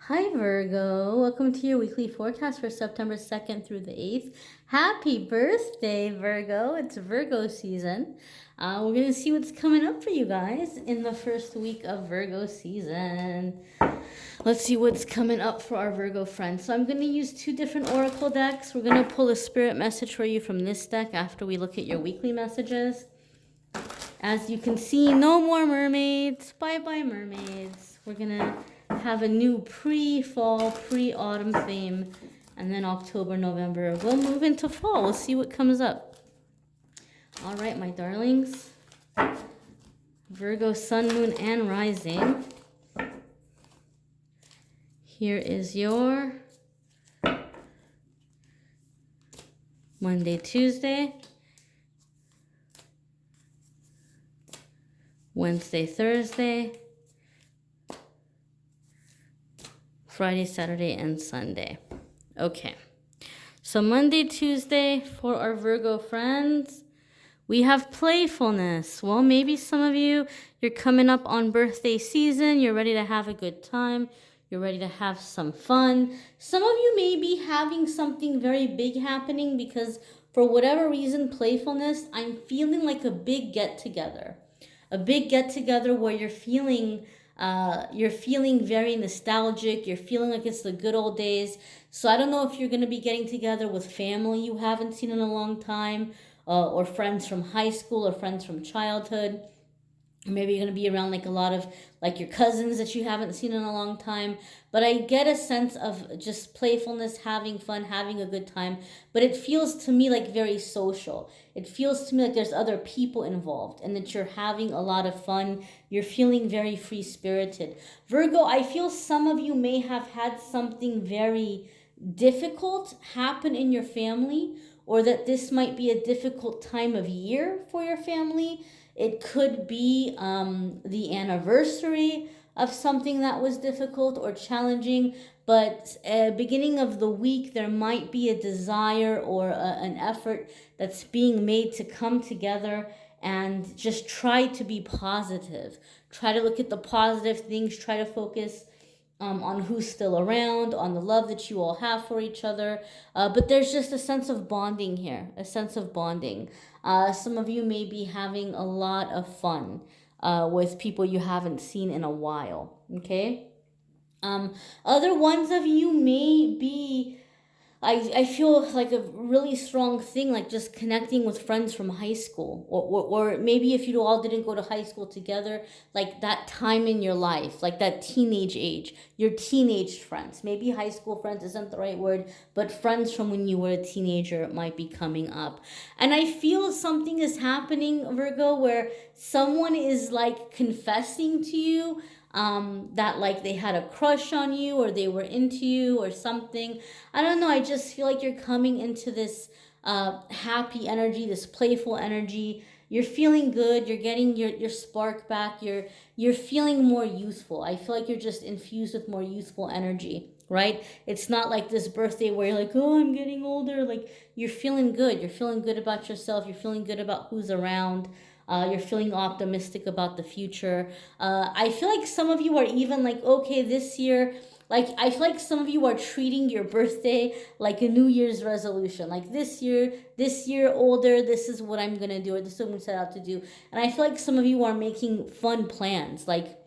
Hi Virgo, welcome to your weekly forecast for September 2nd through the 8th. Happy birthday, Virgo. It's Virgo season. We're going to see what's coming up for you guys in the first week of Virgo season. Let's see what's coming up for our Virgo friends. So I'm going to use two different oracle decks. We're going to pull a spirit message for you from this deck after we look at your weekly messages. As you can see, no more mermaids. Bye-bye mermaids. We're going to have a new pre-fall, pre-autumn theme. And then October, November, we'll move into fall. We'll see what comes up. All right, my darlings. Virgo, sun, moon, and rising. Here is your Monday, Tuesday, Wednesday, Thursday, Friday, Saturday, and Sunday. Okay. So Monday, Tuesday, for our Virgo friends, we have playfulness. Well, maybe some of you, you're coming up on birthday season. You're ready to have a good time. You're ready to have some fun. Some of you may be having something very big happening because for whatever reason, playfulness, I'm feeling like a big get-together. A big get-together where you're feeling very nostalgic. You're feeling like it's the good old days. So I don't know if you're going to be getting together with family you haven't seen in a long time, or friends from high school or friends from childhood. Maybe you're going to be around like a lot of like your cousins that you haven't seen in a long time. But I get a sense of just playfulness, having fun, having a good time. But it feels to me like very social. It feels to me like there's other people involved and that you're having a lot of fun. You're feeling very free-spirited. Virgo, I feel some of you may have had something very difficult happen in your family, or that this might be a difficult time of year for your family. It could be the anniversary of something that was difficult or challenging, but beginning of the week, there might be a desire or an effort that's being made to come together and just try to be positive. Try to look at the positive things, try to focus on who's still around, on the love that you all have for each other. But there's just a sense of bonding here, a sense of bonding. Some of you may be having a lot of fun with people you haven't seen in a while, okay? Other ones of you may be, I feel like a really strong thing, like just connecting with friends from high school. Or maybe if you all didn't go to high school together, like that time in your life, like that teenage age, your teenage friends. Maybe high school friends isn't the right word, but friends from when you were a teenager might be coming up. And I feel something is happening, Virgo, where someone is like confessing to you that like they had a crush on you or they were into you or something. I don't know. I just feel like you're coming into this happy energy, this playful energy. You're feeling good. You're getting your spark back. You're feeling more youthful. I feel like you're just infused with more youthful energy, right? It's not like this birthday where you're like, oh, I'm getting older. Like you're feeling good. You're feeling good about yourself. You're feeling good about who's around. You're feeling optimistic about the future. I feel like some of you are even like, okay, this year, like I feel like some of you are treating your birthday like a New Year's resolution. Like this year older, this is what I'm gonna do, or this is what I'm gonna set out to do. And I feel like some of you are making fun plans, like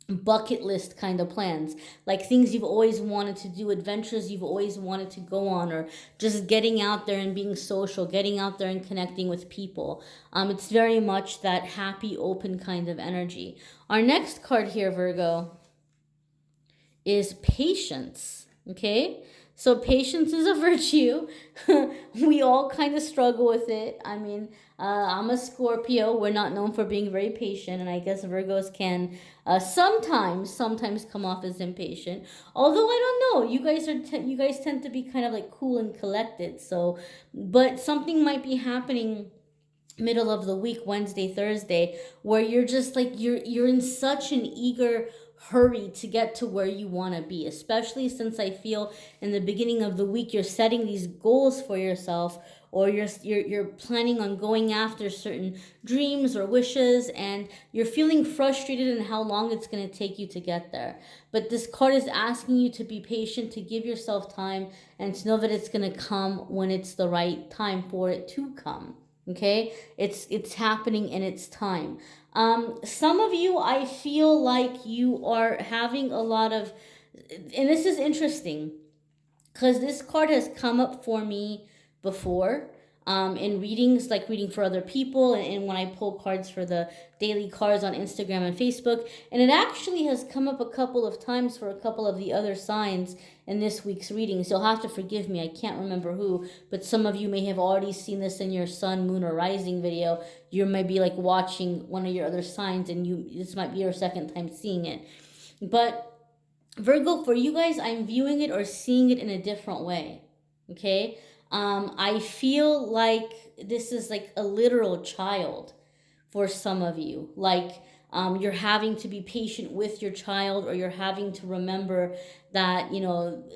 bucket list kind of plans, like things you've always wanted to do, adventures you've always wanted to go on, or just getting out there and being social, getting out there and connecting with people. It's very much that happy, open kind of energy. Our next card here, Virgo, is patience. Okay, so patience is a virtue. We all kind of struggle with it. I mean, I'm a Scorpio. We're not known for being very patient, and I guess Virgos can sometimes come off as impatient. Although I don't know, you guys tend to be kind of like cool and collected. So, but something might be happening middle of the week, Wednesday, Thursday, where you're just like you're in such an eager hurry to get to where you want to be, especially since I feel in the beginning of the week you're setting these goals for yourself, or you're planning on going after certain dreams or wishes, and you're feeling frustrated in how long it's going to take you to get there. But this card is asking you to be patient, to give yourself time, and to know that it's going to come when it's the right time for it to come. Okay, it's happening in its time. Some of you, I feel like you are having a lot of, and this is interesting because this card has come up for me before, in readings, like reading for other people, and when I pull cards for the daily cards on Instagram and Facebook. And it actually has come up a couple of times for a couple of the other signs in this week's readings. You'll have to forgive me, I can't remember who, but some of you may have already seen this in your sun, moon, or rising video. You might be like watching one of your other signs, and this might be your second time seeing it. But Virgo, for you guys, I'm viewing it or seeing it in a different way. Okay? I feel like this is like a literal child for some of you. Like, you're having to be patient with your child, or you're having to remember that,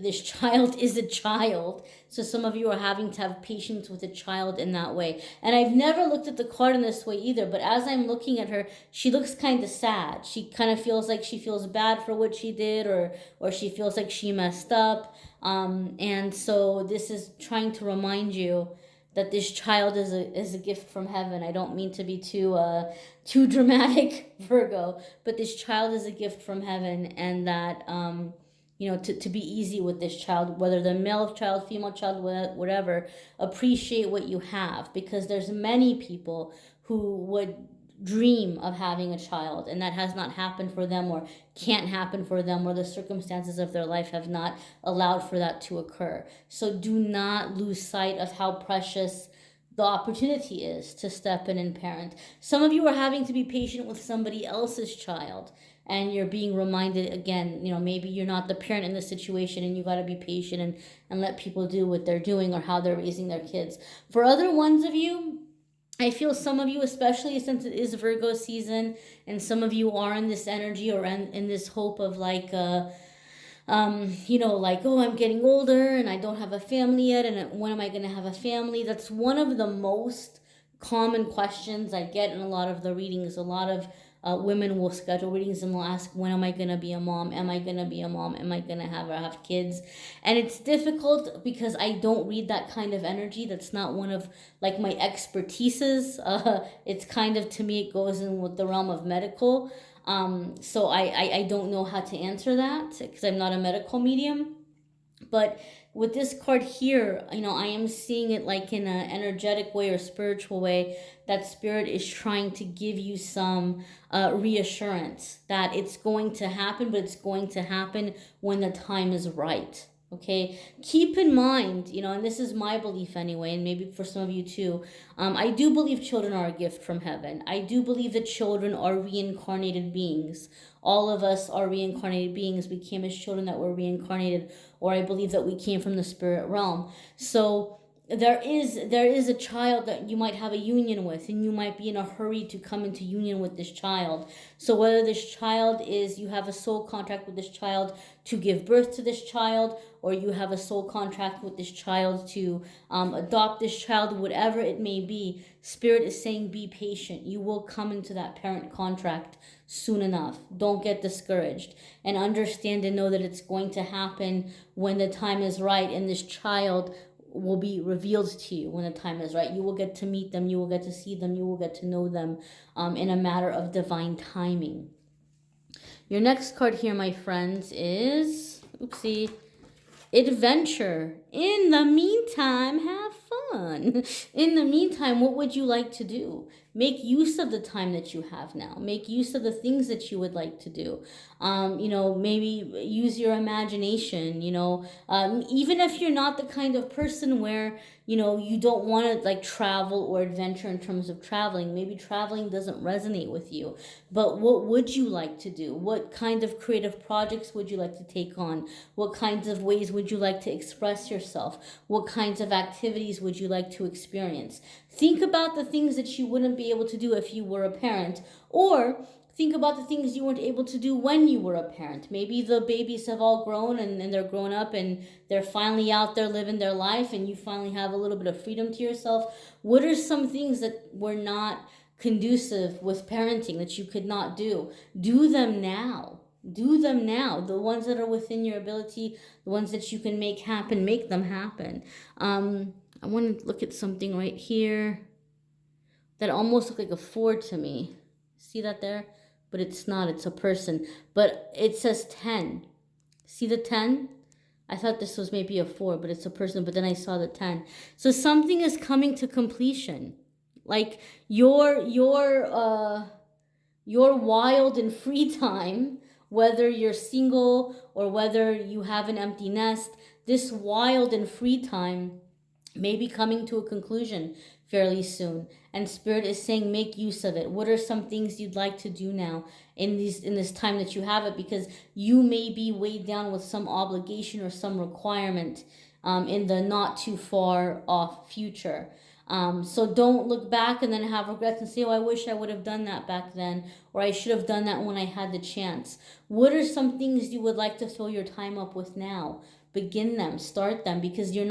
this child is a child. So some of you are having to have patience with a child in that way. And I've never looked at the card in this way either, but as I'm looking at her, she looks kind of sad. She kind of feels like she feels bad for what she did, or she feels like she messed up. And so this is trying to remind you that this child is a gift from heaven. I don't mean to be too dramatic, Virgo, but this child is a gift from heaven, and that to be easy with this child, whether they're male child, female child, whatever. Appreciate what you have, because there's many people who would dream of having a child, and that has not happened for them, or can't happen for them, or the circumstances of their life have not allowed for that to occur. So do not lose sight of how precious the opportunity is to step in and parent. Some of you are having to be patient with somebody else's child, and you're being reminded again, maybe you're not the parent in the situation, and you got to be patient and let people do what they're doing or how they're raising their kids. For other ones of you, I feel some of you, especially since it is Virgo season, and some of you are in this energy or in this hope of like, oh, I'm getting older and I don't have a family yet, and when am I going to have a family? That's one of the most common questions I get in a lot of the readings. A lot of women will schedule readings and will ask, when am I going to be a mom? Am I going to be a mom? Am I going to have kids? And it's difficult because I don't read that kind of energy. That's not one of like my expertises. It's kind of, to me, it goes in with the realm of medical. So I don't know how to answer that because I'm not a medical medium. But with this card here, I am seeing it like in an energetic way or spiritual way, that spirit is trying to give you some reassurance that it's going to happen, but it's going to happen when the time is right. Okay, keep in mind, and this is my belief anyway, and maybe for some of you too, I do believe children are a gift from heaven. I do believe that children are reincarnated beings. All of us are reincarnated beings. We came as children that were reincarnated, or I believe that we came from the spirit realm. So there is a child that you might have a union with, and you might be in a hurry to come into union with this child. So whether this child is, you have a soul contract with this child to give birth to this child, or you have a soul contract with this child to adopt this child, whatever it may be, Spirit is saying be patient. You will come into that parent contract soon enough. Don't get discouraged, and understand and know that it's going to happen when the time is right, and this child will be revealed to you when the time is right. You will get to meet them. You will get to see them. You will get to know them in a matter of divine timing. Your next card here, my friends, is, adventure. In the meantime, have fun. In the meantime, what would you like to do? Make use of the time that you have now. Make use of the things that you would like to do. Maybe use your imagination, even if you're not the kind of person where, you don't want to like travel or adventure in terms of traveling. Maybe traveling doesn't resonate with you. But what would you like to do? What kind of creative projects would you like to take on? What kinds of ways would you like to express yourself? What kinds of activities would you like to experience? Think about the things that you wouldn't be able to do if you were a parent, or think about the things you weren't able to do when you were a parent. Maybe the babies have all grown and they're grown up and they're finally out there living their life and you finally have a little bit of freedom to yourself. What are some things that were not conducive with parenting that you could not do? Do them now. Do them now. The ones that are within your ability, the ones that you can make happen, make them happen. I want to look at something right here that almost looked like a 4 to me. See that there? But it's not. It's a person. But it says 10. See the 10? I thought this was maybe a 4, but it's a person. But then I saw the 10. So something is coming to completion. Like your wild and free time, whether you're single or whether you have an empty nest, this wild and free time may be coming to a conclusion fairly soon. And Spirit is saying, make use of it. What are some things you'd like to do now in this time that you have it? Because you may be weighed down with some obligation or some requirement in the not too far off future. So don't look back and then have regrets and say, oh, I wish I would have done that back then, or I should have done that when I had the chance. What are some things you would like to fill your time up with now? Begin them, start them, because you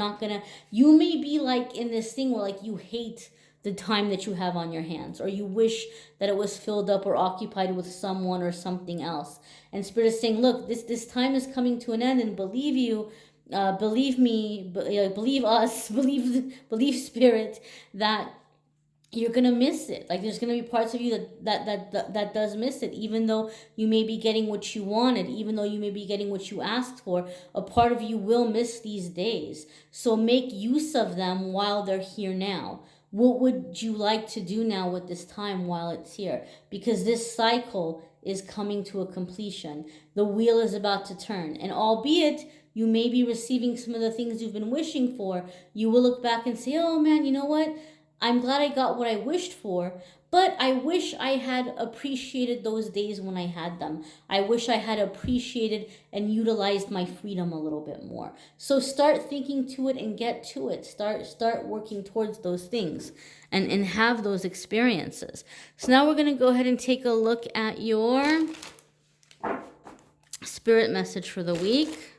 may be like in this thing where like you hate the time that you have on your hands, or you wish that it was filled up or occupied with someone or something else. And Spirit is saying, look, this time is coming to an end, and believe me, believe us, believe Spirit, that you're gonna miss it. Like there's gonna be parts of you that does miss it, even though you may be getting what you wanted, even though you may be getting what you asked for. A part of you will miss these days. So make use of them while they're here now. What would you like to do now with this time while it's here? Because this cycle is coming to a completion. The wheel is about to turn, and albeit you may be receiving some of the things you've been wishing for, you will look back and say, oh man, you know what? I'm glad I got what I wished for, but I wish I had appreciated those days when I had them. I wish I had appreciated and utilized my freedom a little bit more. So start thinking to it and get to it. Start working towards those things and have those experiences. So now we're going to go ahead and take a look at your spirit message for the week.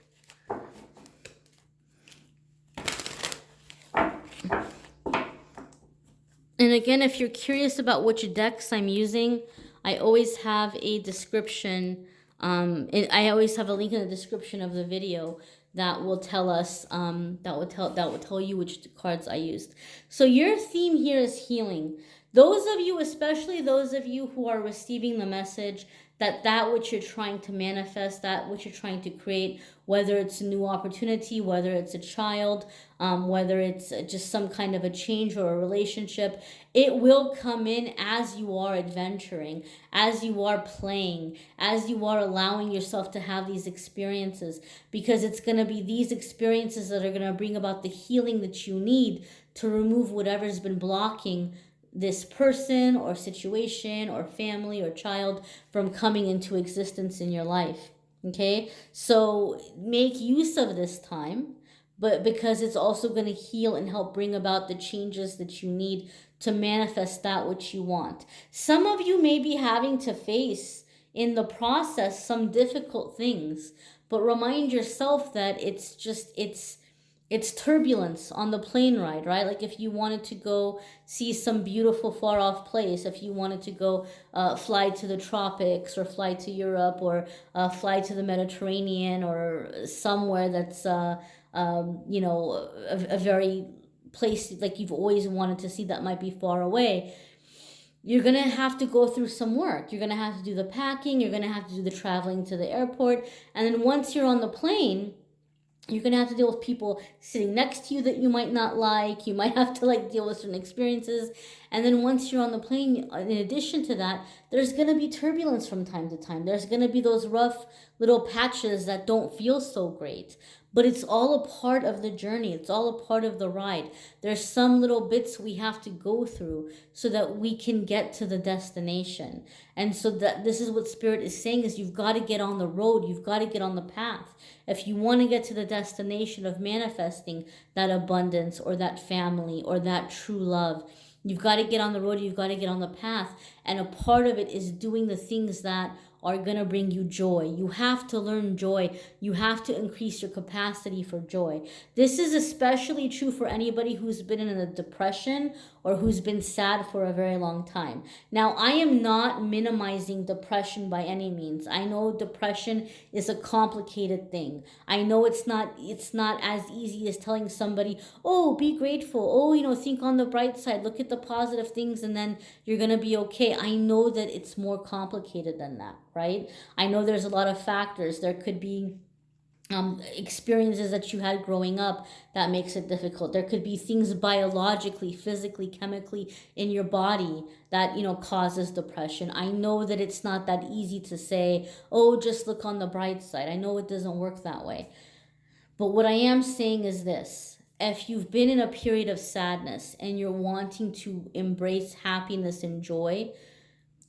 And again, if you're curious about which decks I'm using, I always have a description. I always have a link in the description of the video that will tell us, that will tell you which cards I used. So your theme here is healing. Those of you, especially those of you who are receiving the message that which you're trying to manifest, that which you're trying to create, whether it's a new opportunity, whether it's a child, whether it's just some kind of a change or a relationship, it will come in as you are adventuring, as you are playing, as you are allowing yourself to have these experiences, because it's going to be these experiences that are going to bring about the healing that you need to remove whatever's been blocking this person or situation or family or child from coming into existence in your life. Okay, so make use of this time, but because it's also going to heal and help bring about the changes that you need to manifest that which you want. Some of you may be having to face in the process some difficult things, but remind yourself that it's turbulence on the plane ride, right? Like if you wanted to go see some beautiful far off place, if you wanted to go fly to the tropics or fly to Europe or fly to the Mediterranean or somewhere that's, a very place like you've always wanted to see that might be far away, you're going to have to go through some work. You're going to have to do the packing. You're going to have to do the traveling to the airport. And then once you're on the plane, you're going to have to deal with people sitting next to you that you might not like. You might have to deal with certain experiences. And then once you're on the plane, in addition to that, there's going to be turbulence from time to time. There's going to be those rough little patches that don't feel so great. But it's all a part of the journey. It's all a part of the ride. There's some little bits we have to go through so that we can get to the destination. And so that this is what Spirit is saying is you've got to get on the road. You've got to get on the path. If you want to get to the destination of manifesting that abundance or that family or that true love, You've got to get on the road, you've got to get on the path. And a part of it is doing the things that are going to bring you joy. You have to learn joy. You have to increase your capacity for joy. This is especially true for anybody who's been in a depression or who's been sad for a very long time. Now, I am not minimizing depression by any means. I know depression is a complicated thing. I know it's not as easy as telling somebody, "Oh, be grateful. Oh, think on the bright side. Look at the positive things and then you're going to be okay." I know that it's more complicated than that, right? I know there's a lot of factors. There could be experiences that you had growing up that makes it difficult. There could be things biologically, physically, chemically in your body that causes depression. I know that it's not that easy to say, "Oh, just look on the bright side." I know it doesn't work that way. But what I am saying is this: if you've been in a period of sadness and you're wanting to embrace happiness and joy,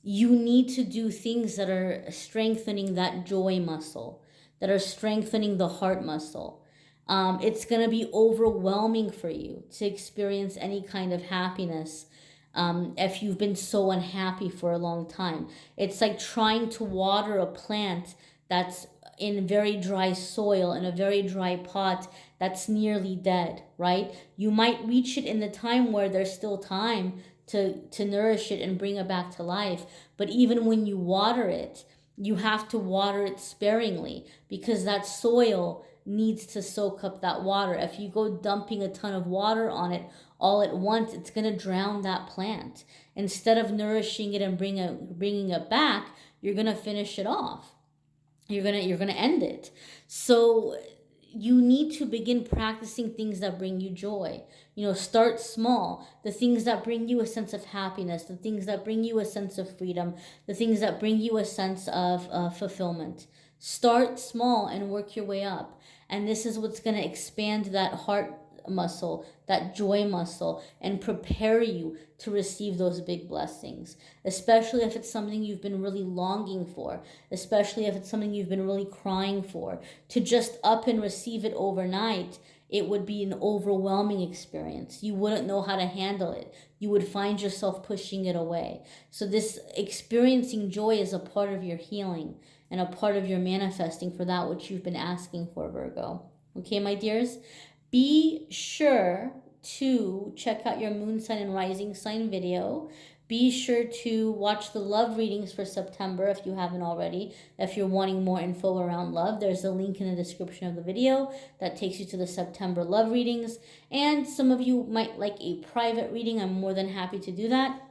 you need to do things that are strengthening that joy muscle, that are strengthening the heart muscle. It's going to be overwhelming for you to experience any kind of happiness if you've been so unhappy for a long time. It's like trying to water a plant that's in very dry soil, in a very dry pot that's nearly dead, right? You might reach it in the time where there's still time to nourish it and bring it back to life. But even when you water it, you have to water it sparingly because that soil needs to soak up that water. If you go dumping a ton of water on it all at once, it's going to drown that plant. Instead of nourishing it and bringing it back, you're going to finish it off. You're going to end it. So you need to begin practicing things that bring you joy. Start small. The things that bring you a sense of happiness, the things that bring you a sense of freedom, the things that bring you a sense of fulfillment. Start small and work your way up. And this is what's going to expand that heart muscle, that joy muscle, and prepare you to receive those big blessings, especially if it's something you've been really longing for, especially if it's something you've been really crying for. To just up and receive it overnight, it would be an overwhelming experience. You wouldn't know how to handle it. You would find yourself pushing it away. So this experiencing joy is a part of your healing and a part of your manifesting for that which you've been asking for, Virgo. Okay, my dears? Be sure to check out your moon sign and rising sign video. Be sure to watch the love readings for September if you haven't already. If you're wanting more info around love, there's a link in the description of the video that takes you to the September love readings. And some of you might like a private reading. I'm more than happy to do that.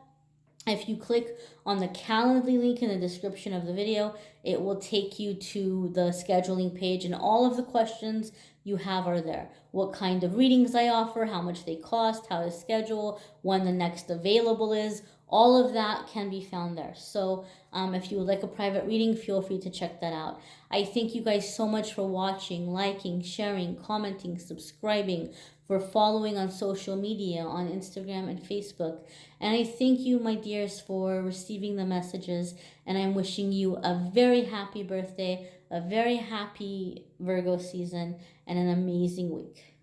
If you click on the Calendly link in the description of the video, it will take you to the scheduling page, and all of the questions you have are there. What kind of readings I offer, how much they cost, how to schedule, when the next available is, all of that can be found there. So if you would like a private reading, feel free to check that out. I thank you guys so much for watching, liking, sharing, commenting, subscribing, for following on social media, on Instagram and Facebook. And I thank you, my dears, for receiving the messages. And I'm wishing you a very happy birthday, a very happy Virgo season, and an amazing week.